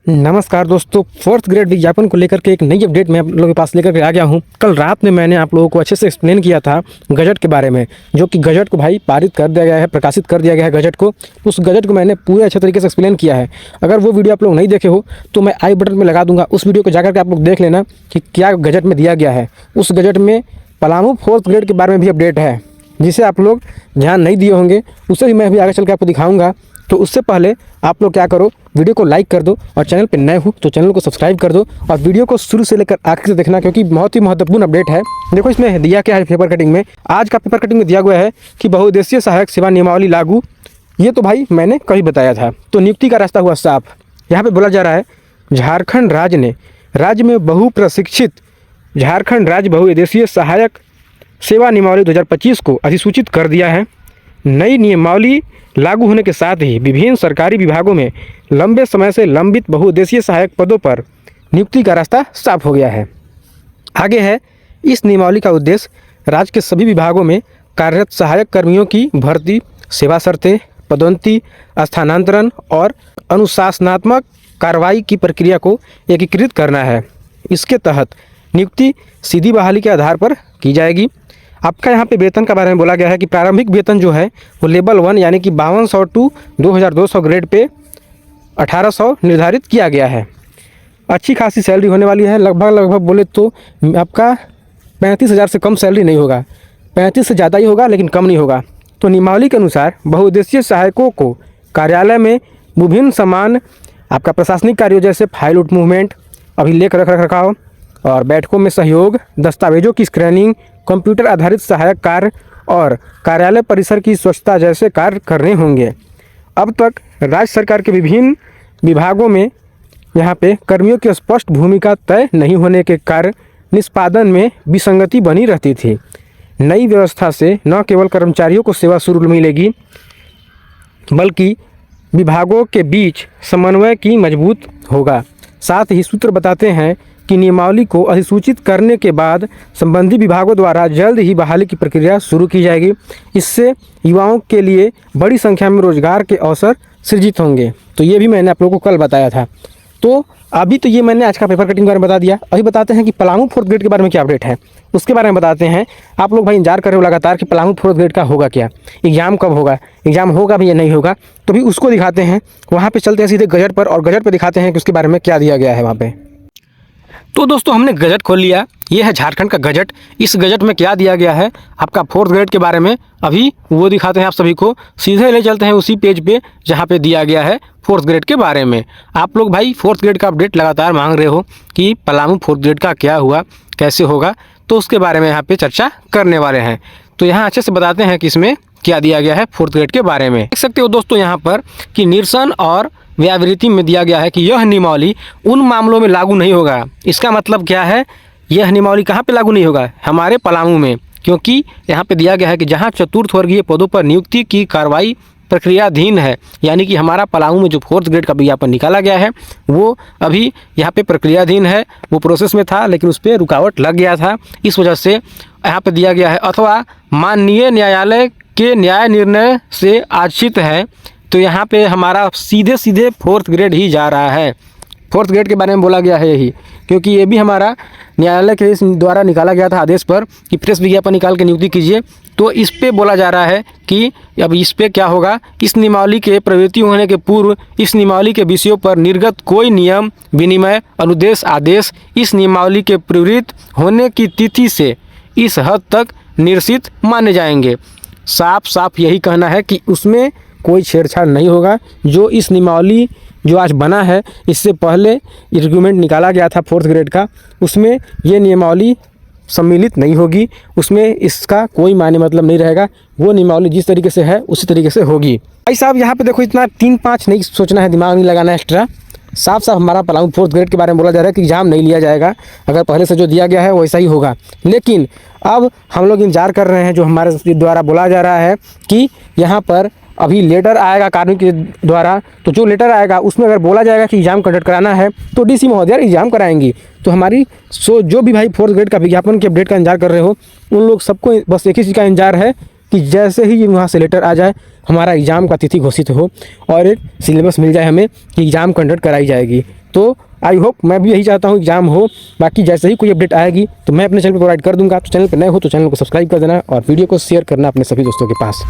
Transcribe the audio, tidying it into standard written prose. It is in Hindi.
नमस्कार दोस्तों, फोर्थ ग्रेड विज्ञापन को लेकर के एक नई अपडेट मैं आप लोगों के पास लेकर के आ गया हूं। कल रात में मैंने आप लोगों को अच्छे से एक्सप्लेन किया था गजट के बारे में, जो कि गजट को भाई पारित कर दिया गया है, प्रकाशित कर दिया गया है गजट को। उस गजट को मैंने पूरे अच्छे तरीके से एक्सप्लेन किया है। अगर वो वीडियो आप लोग नहीं देखे हो तो मैं आई बटन में लगा दूंगा, उस वीडियो को जाकर के आप लोग देख लेना कि क्या गजट में दिया गया है। उस गजट में पलामू फोर्थ ग्रेड के बारे में भी अपडेट है, जिसे आप लोग ध्यान नहीं दिए होंगे, उसे भी मैं अभी आगे चल के आपको दिखाऊंगा। तो उससे पहले आप लोग क्या करो, वीडियो को लाइक कर दो और चैनल पे नए हो तो चैनल को सब्सक्राइब कर दो और वीडियो को शुरू से लेकर आखिर से देखना, क्योंकि बहुत ही महत्वपूर्ण अपडेट है। देखो इसमें दिया क्या है पेपर कटिंग में। आज का पेपर कटिंग में दिया गया है कि बहुउद्देशीय सहायक सेवा नियमावली लागू। ये तो भाई मैंने कभी बताया था। तो नियुक्ति का रास्ता हुआ साफ। यहाँ पे बोला जा रहा है झारखंड राज्य ने राज्य में बहुप्रशिक्षित झारखंड राज्य बहुउद्देशीय सहायक सेवा नियमावली 2025 को अधिसूचित कर दिया है। नई नियमावली लागू होने के साथ ही विभिन्न सरकारी विभागों में लंबे समय से लंबित बहुउद्देशीय सहायक पदों पर नियुक्ति का रास्ता साफ हो गया है। आगे है, इस नियमावली का उद्देश्य राज्य के सभी विभागों में कार्यरत सहायक कर्मियों की भर्ती, सेवा शर्तें, पदोन्नति, स्थानांतरण और अनुशासनात्मक कार्रवाई की प्रक्रिया को एकीकृत करना है। इसके तहत नियुक्ति सीधी बहाली के आधार पर की जाएगी। आपका यहाँ पे वेतन के बारे में बोला गया है कि प्रारंभिक वेतन जो है वो लेवल 1 यानी कि 5200 टू 2200 ग्रेड पे 1800 निर्धारित किया गया है। अच्छी खासी सैलरी होने वाली है। लगभग बोले तो आपका 35,000 से कम सैलरी नहीं होगा, 35 से ज़्यादा ही होगा लेकिन कम नहीं होगा। तो नियमावली के अनुसार बहुउद्देशीय सहायकों को कार्यालय में विभिन्न सामान, आपका प्रशासनिक कार्यों जैसे फाइल उठ मूवमेंट, अभिलेख रख रखाव और बैठकों में सहयोग, दस्तावेजों की स्कैनिंग, कंप्यूटर आधारित सहायक कार्य और कार्यालय परिसर की स्वच्छता जैसे कार्य करने होंगे। अब तक राज्य सरकार के विभिन्न विभागों में यहाँ पे कर्मियों की स्पष्ट भूमिका तय नहीं होने के कार्य निष्पादन में विसंगति बनी रहती थी। नई व्यवस्था से न केवल कर्मचारियों को सेवा शुल्क मिलेगी, बल्कि विभागों के बीच समन्वय की मजबूत होगा। साथ ही सूत्र बताते हैं कि नियमावली को अधिसूचित करने के बाद संबंधित विभागों द्वारा जल्द ही बहाली की प्रक्रिया शुरू की जाएगी। इससे युवाओं के लिए बड़ी संख्या में रोजगार के अवसर सृजित होंगे। तो ये भी मैंने आप लोगों को कल बताया था। तो अभी तो ये मैंने आज का पेपर कटिंग के बारे में बता दिया। अभी बताते हैं कि पलामू फोर्थ ग्रेड के बारे में क्या अपडेट है, उसके बारे में बताते हैं। आप लोग भाई इंतजार कर रहे हो लगातार कि पलामू फोर्थ ग्रेड का होगा क्या, एग्जाम कब होगा, एग्जाम होगा भी या नहीं होगा, तो भी उसको दिखाते हैं। वहाँ पे चलते हैं सीधे गजट पर और गजट पर दिखाते हैं कि उसके बारे में क्या दिया गया है वहाँ पे। तो दोस्तों हमने गजट खोल लिया। ये है झारखंड का गजट। इस गजट में क्या दिया गया है आपका फोर्थ ग्रेड के बारे में, अभी वो दिखाते हैं आप सभी को। सीधे ले चलते हैं उसी पेज पे जहाँ पे दिया गया है फोर्थ ग्रेड के बारे में। आप लोग भाई फोर्थ ग्रेड का अपडेट लगातार मांग रहे हो कि पलामू फोर्थ ग्रेड का क्या हुआ, कैसे होगा, तो उसके बारे में यहाँ पे चर्चा करने वाले हैं। तो यहाँ अच्छे से बताते हैं कि इसमें क्या दिया गया है फोर्थ ग्रेड के बारे में। देख सकते हो दोस्तों यहाँ पर कि निरसन और व्यावृत्ति में दिया गया है कि यह नियमावली उन मामलों में लागू नहीं होगा। इसका मतलब क्या है, यह नियमावली कहाँ पे लागू नहीं होगा, हमारे पलामू में, क्योंकि यहाँ पे दिया गया है कि जहाँ चतुर्थ वर्गीय पदों पर नियुक्ति की कार्रवाई प्रक्रियाधीन है, यानी कि हमारा पलामू में जो फोर्थ ग्रेड का विज्ञापन निकाला गया है वो अभी यहाँ पे प्रक्रियाधीन है। वो प्रोसेस में था लेकिन उस पर रुकावट लग गया था, इस वजह से यहाँ पे दिया गया है। अथवा माननीय न्यायालय के न्याय निर्णय से आश्रित है, तो यहाँ पे हमारा सीधे फोर्थ ग्रेड ही जा रहा है। फोर्थ ग्रेड के बारे में बोला गया है यही, क्योंकि ये भी हमारा न्यायालय के द्वारा निकाला गया था आदेश पर कि प्रेस विज्ञापन निकाल के नियुक्ति कीजिए। तो इस पे बोला जा रहा है कि अब इस पे क्या होगा, इस नियमावली के प्रवृत्ति होने के पूर्व इस नियमावली के विषयों पर निर्गत कोई नियम, विनिमय, अनुदेश, आदेश इस नियमावली के प्रवृत्त होने की तिथि से इस हद तक निरसित माने जाएंगे। साफ यही कहना है कि उसमें कोई छेड़छाड़ नहीं होगा। जो इस नियमावली जो आज बना है, इससे पहले रिक्रूटमेंट निकाला गया था फोर्थ ग्रेड का, उसमें ये नियमावली सम्मिलित नहीं होगी, उसमें इसका कोई मायने मतलब नहीं रहेगा। वो नियमावली जिस तरीके से है उसी तरीके से होगी। भाई साहब यहाँ पे देखो, इतना 3-5 नहीं सोचना है, दिमाग नहीं लगाना है एक्स्ट्रा। साफ हमारा पलामू फोर्थ ग्रेड के बारे में बोला जा रहा है कि एग्जाम नहीं लिया जाएगा, अगर पहले से जो दिया गया है वैसा ही होगा। लेकिन अब हम लोग इंतजार कर रहे हैं, जो हमारे द्वारा बोला जा रहा है कि यहाँ पर अभी लेटर आएगा कार्मिक के द्वारा, तो जो लेटर आएगा उसमें अगर बोला जाएगा कि एग्जाम कंडक्ट कराना है तो डीसी महोदय एग्जाम कराएंगी। तो हमारी जो भी भाई फोर्थ ग्रेड का विज्ञापन के अपडेट का इंतजार कर रहे हो, उन लोग सबको बस एक ही चीज़ का इंतजार है कि कि जैसे ही वहाँ से लेटर आ जाए, हमारा एग्ज़ाम का तिथि घोषित हो और एक सिलेबस मिल जाए हमें कि एग्ज़ाम कंडक्ट कराई जाएगी। तो आई होप, मैं भी यही चाहता हूँ एग्ज़ाम हो। बाकी जैसे ही कोई अपडेट आएगी तो मैं अपने चैनल पर प्रोवाइड कर दूँगा। तो चैनल पर नए हो तो चैनल को सब्सक्राइब कर देना और वीडियो को शेयर करना अपने सभी दोस्तों के पास।